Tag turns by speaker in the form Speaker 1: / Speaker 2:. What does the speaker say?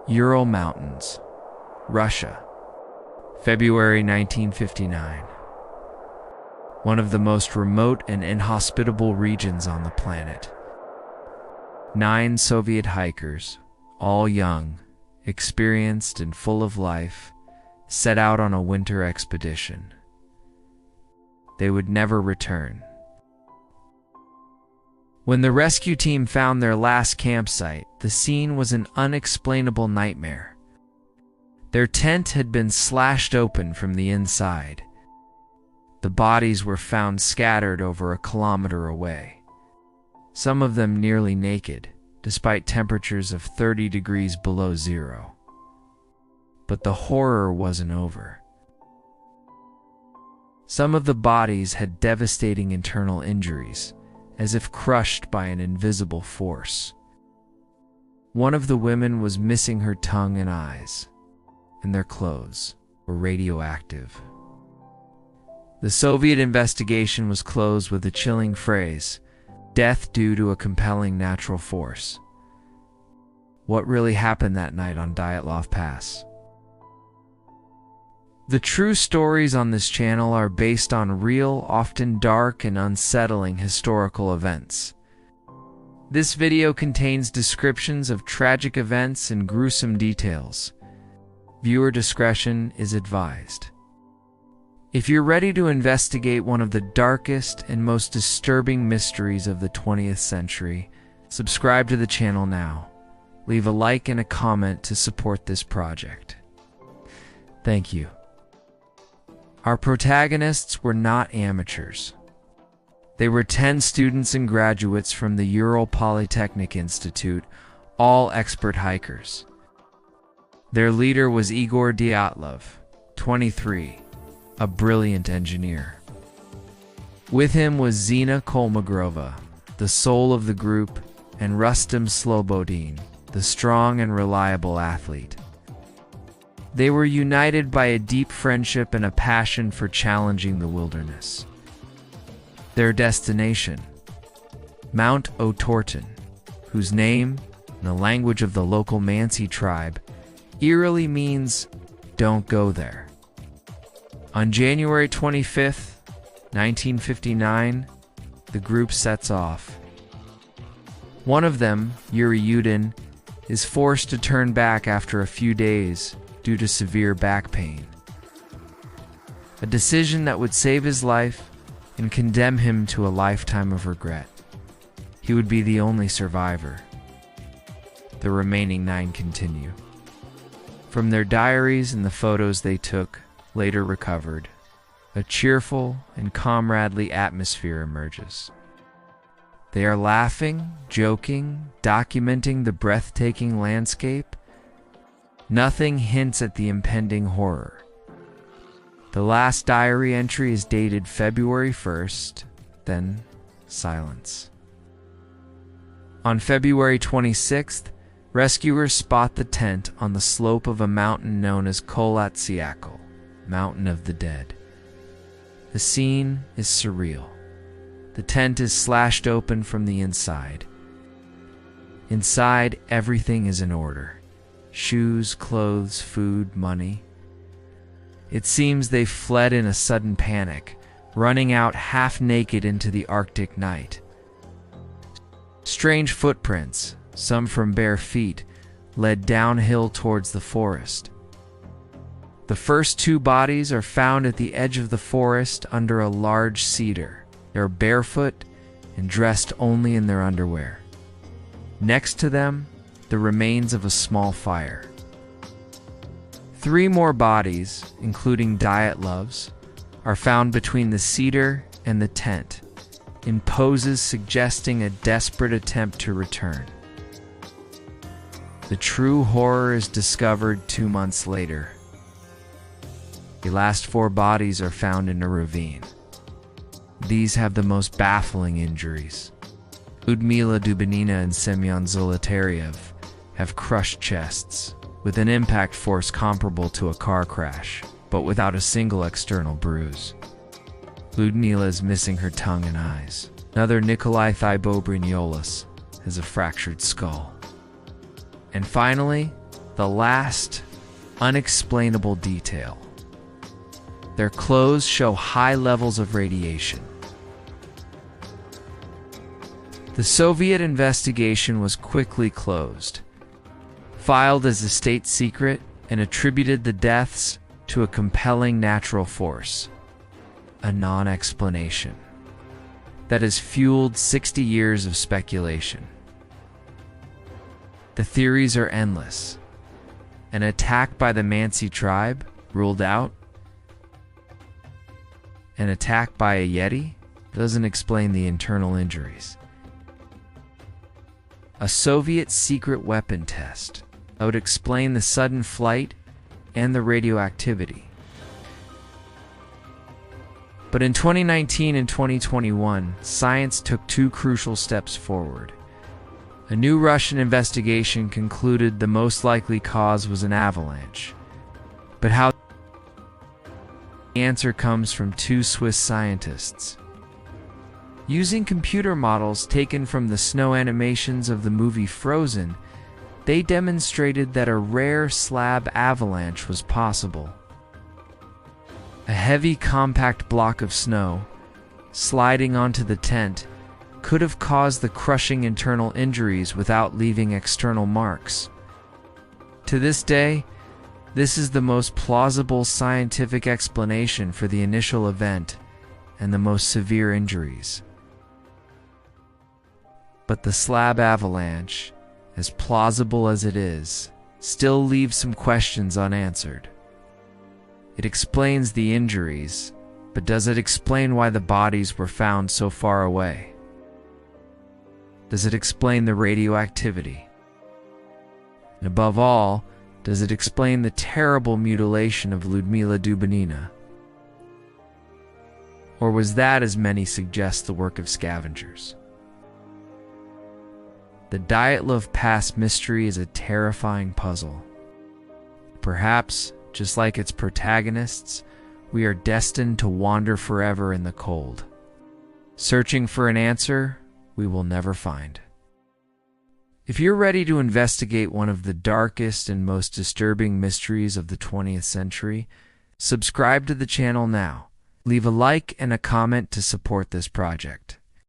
Speaker 1: Ural Mountains, Russia, February 1959. One of the most remote and inhospitable regions on the planet. 9 Soviet hikers, all young, experienced and full of life, set out on a winter expedition. They would never return. When the rescue team found their last campsite, the scene was an unexplainable nightmare. Their tent had been slashed open from the inside. The bodies were found scattered over a kilometer away, some of them nearly naked, despite temperatures of 30 degrees below zero. But the horror wasn't over. Some of the bodies had devastating internal injuries, as if crushed by an invisible force. One of the women was missing her tongue and eyes, and their clothes were radioactive. The Soviet investigation was closed with the chilling phrase, "Death due to a compelling natural force." What really happened that night on Dyatlov Pass? The true stories on this channel are based on real, often dark and unsettling historical events. This video contains descriptions of tragic events and gruesome details. Viewer discretion is advised. If you're ready to investigate one of the darkest and most disturbing mysteries of the 20th century, subscribe to the channel now. Leave a like and a comment to support this project. Thank you. Our protagonists were not amateurs. They were 10 students and graduates from the Ural Polytechnic Institute, all expert hikers. Their leader was Igor Dyatlov, 23, a brilliant engineer. With him was Zina Kolmogrova, the soul of the group, and Rustem Slobodin, the strong and reliable athlete. They were united by a deep friendship and a passion for challenging the wilderness. Their destination, Mount Otorten, whose name, in the language of the local Mansi tribe, eerily means, "Don't go there." On January 25th, 1959, the group sets off. One of them, Yuri Yudin, is forced to turn back after a few days due to severe back pain. A decision that would save his life and condemn him to a lifetime of regret. He would be the only survivor. The remaining 9 continue. From their diaries and the photos they took, later recovered, a cheerful and comradely atmosphere emerges. They are laughing, joking, documenting the breathtaking landscape. Nothing hints at the impending horror. The last diary entry is dated February 1st, then silence. On February 26th, rescuers spot the tent on the slope of a mountain known as Kolatsiakal, Mountain of the Dead. The scene is surreal. The tent is slashed open from the inside. Inside, everything is in order. Shoes, clothes, food, money. It seems they fled in a sudden panic, running out half naked into the Arctic night. Strange footprints, some from bare feet, led downhill towards the forest. The first 2 bodies are found at the edge of the forest under a large cedar. They're barefoot and dressed only in their underwear. Next to them, the remains of a small fire. 3 more bodies, including Dyatlov's, are found between the cedar and the tent, in poses suggesting a desperate attempt to return. The true horror is discovered 2 months later. The last 4 bodies are found in a ravine. These have the most baffling injuries. Ludmila Dubinina and Semyon Zolotaryev have crushed chests, with an impact force comparable to a car crash, but without a single external bruise. Ludmila is missing her tongue and eyes. Another, Nikolai Thibobrignolis, has a fractured skull. And finally, The last unexplainable detail. Their clothes show high levels of radiation. The Soviet investigation was quickly closed, filed as a state secret, and attributed the deaths to a compelling natural force, a non-explanation that has fueled 60 years of speculation. The theories are endless. An attack by the Mansi tribe, ruled out. An attack by a Yeti doesn't explain the internal injuries. A Soviet secret weapon test that would explain the sudden flight and the radioactivity. But in 2019 and 2021, science took two crucial steps forward. A new Russian investigation concluded the most likely cause was an avalanche. But how? The answer comes from two Swiss scientists. Using computer models taken from the snow animations of the movie Frozen, they demonstrated that a rare slab avalanche was possible. A heavy, compact block of snow, sliding onto the tent, could have caused the crushing internal injuries without leaving external marks. To this day, this is the most plausible scientific explanation for the initial event and the most severe injuries. But the slab avalanche, as plausible as it is, still leaves some questions unanswered. It explains the injuries, but does it explain why the bodies were found so far away? Does it explain the radioactivity? And above all, does it explain the terrible mutilation of Lyudmila Dubinina? Or was that, as many suggest, the work of scavengers? The Dyatlov Pass mystery is a terrifying puzzle. Perhaps, just like its protagonists, we are destined to wander forever in the cold, searching for an answer we will never find. If you're ready to investigate one of the darkest and most disturbing mysteries of the 20th century, subscribe to the channel now. Leave a like and a comment to support this project.